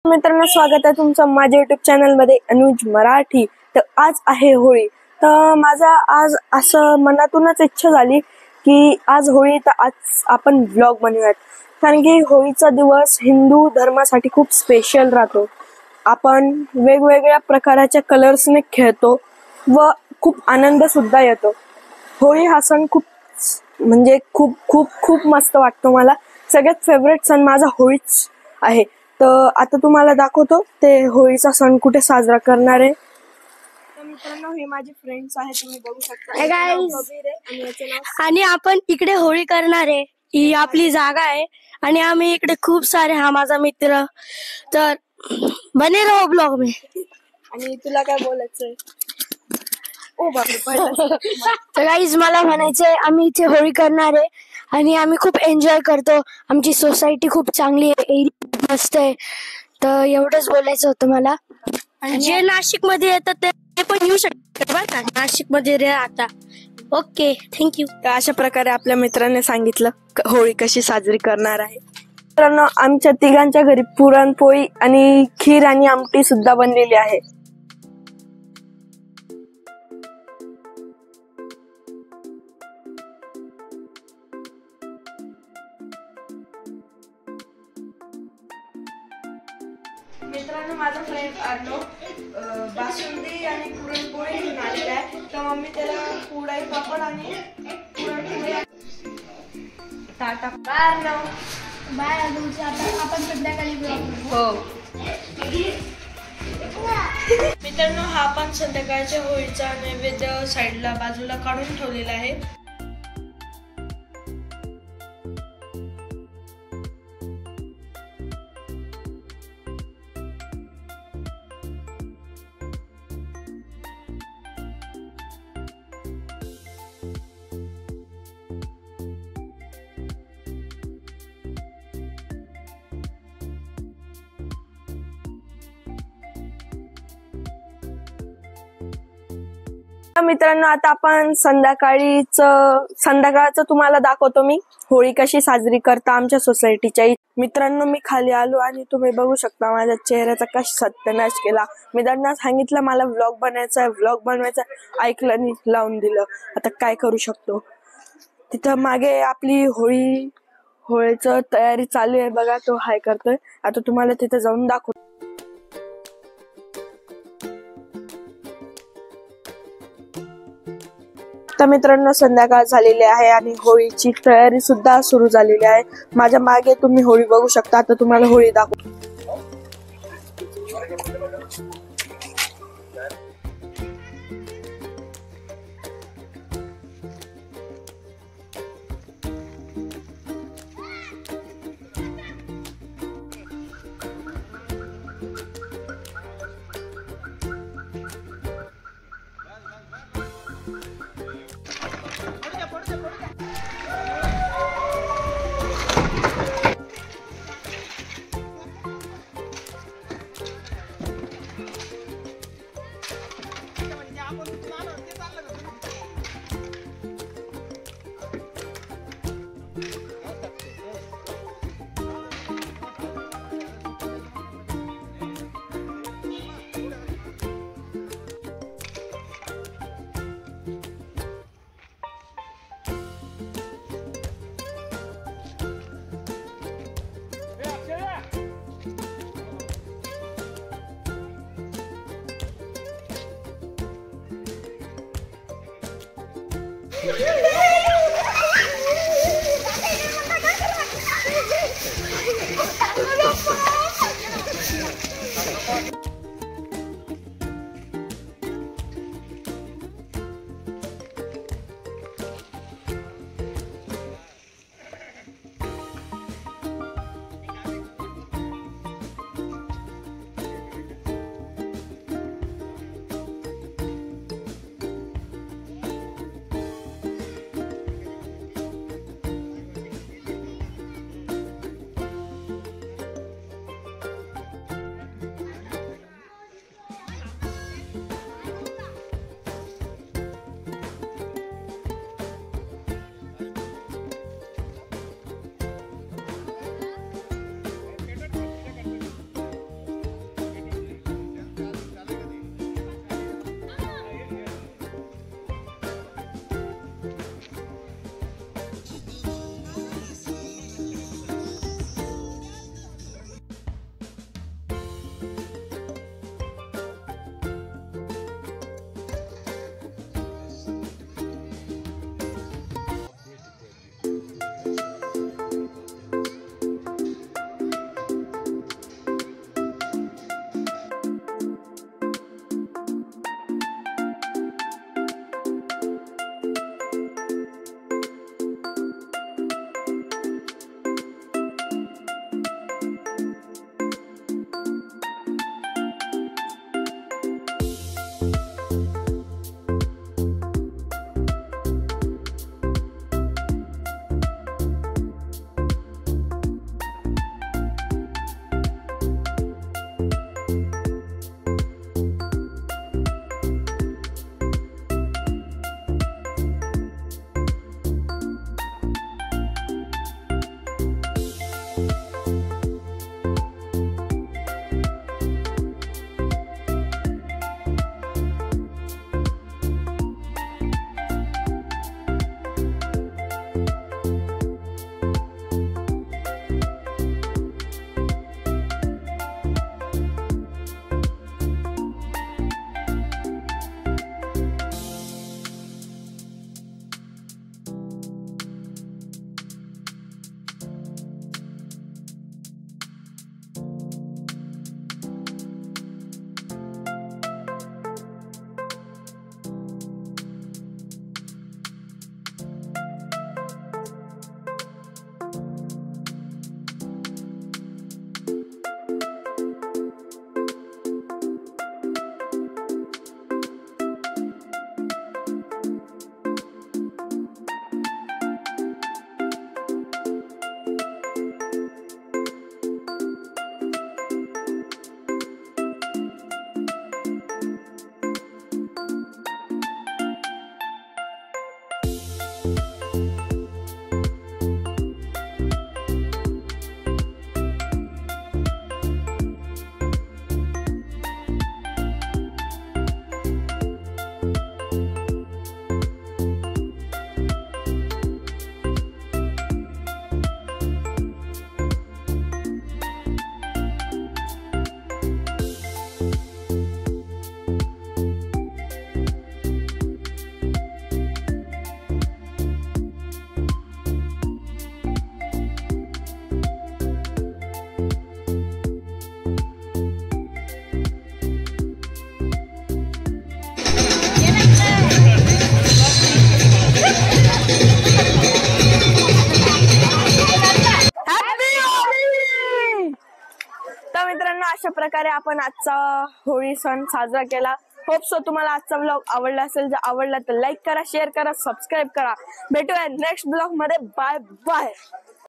मित्रांनो, स्वागत आहे तुमचं माझ्या युट्यूब चॅनल मध्ये अनुज मराठी। तर आज आहे होळी। तर माझा आज असं मनातूनच इच्छा झाली की आज होळी, तर आज आपण व्लॉग बनवूयात। कारण की होळीचा दिवस हिंदू धर्मासाठी खूप स्पेशल राहतो। आपण वेगवेगळ्या प्रकारच्या कलर्सने खेळतो व खूप आनंद सुद्धा येतो। होळी हा सण खूप खूप खूप मस्त वाटतो। मला सगळ्यात फेवरेट सण माझा होळीच आहे। तर आता तुम्हाला दाखवतो ते होळीचा सण कुठे साजरा करणार आहे। तर मित्रांनो, हे माझे फ्रेंड्स आहेत, तुम्ही बघू शकता। आणि आपण इकडे होळी करणार आहे। ही आपली जागा आहे आणि आम्ही इकडे खूप सारे, हा माझा मित्र। तर बने रहो ब्लॉग में। आणि तुला काय बोलायचंय? ओ बापरे। तर गाईज, मला म्हणायचंय आम्ही इथे होळी करणार आहे आणि आम्ही खूप एन्जॉय करतो। आमची सोसायटी खूप चांगली आहे, एरिया मस्त आहे। तर एवढंच बोलायचं होतं मला। आणि जे नाशिक मध्ये येतात ते पण येऊ शकतात बरं का, नाशिक मध्ये राहता। Okay, thank you. तर अशा प्रकारे आपल्या मित्राने सांगितलं होळी कशी साजरी करणार आहे। मित्रांनो, आमच्या तिघांच्या घरी पुरणपोळी आणि खीर आणि आमटी सुद्धा बनलेली आहे। मित्रांनो, माझा फ्रेंड अर्णव बासुंदी आणि पुरणपोळी घेऊन आलेला आहे। तर मम्मी त्याला कुडाई पापड आणि पुरणपोळी टाटा। बाय अर्णव। बाय तुमचे, आपण संध्याकाळी हो मित्रांनो, हा पण संध्याकाळच्या होळीचा नैवेद्य साईडला बाजूला काढून ठेवलेला आहे। मित्रांनो, आता आपण संध्याकाळचं तुम्हाला दाखवतो मी होळी कशी साजरी करता आमच्या सोसायटीच्या। मित्रांनो, मी खाली आलो आणि तुम्ही बघू शकता माझ्या चेहऱ्याचा कसा सत्यानाश केला। मी त्यांना सांगितलं मला व्लॉग बनवायचा ऐकलं आणि लावून दिलं। आता काय करू शकतो। तिथं मागे आपली होळीचं तयारी चालू आहे बघा, तो हाय करतोय। आता तुम्हाला तिथे जाऊन दाखवतो। तर मित्रांनो, संध्याकाळ झालेली आहे आणि होळीची तयारी सुद्धा सुरू झालेली आहे। माझ्या मागे तुम्ही होळी बघू शकता। आता तुम्हाला होळी दाखवतो। मित्रांनो, अशा प्रकारे आपण आजचा होळी सण साजरा केला. होप सो तुम्हाला आजचा ब्लॉग आवडला असेल. जर आवडला तर लाईक करा, शेअर करा, सबस्क्राईब करा. भेटूया नेक्स्ट ब्लॉग मध्ये. Bye bye.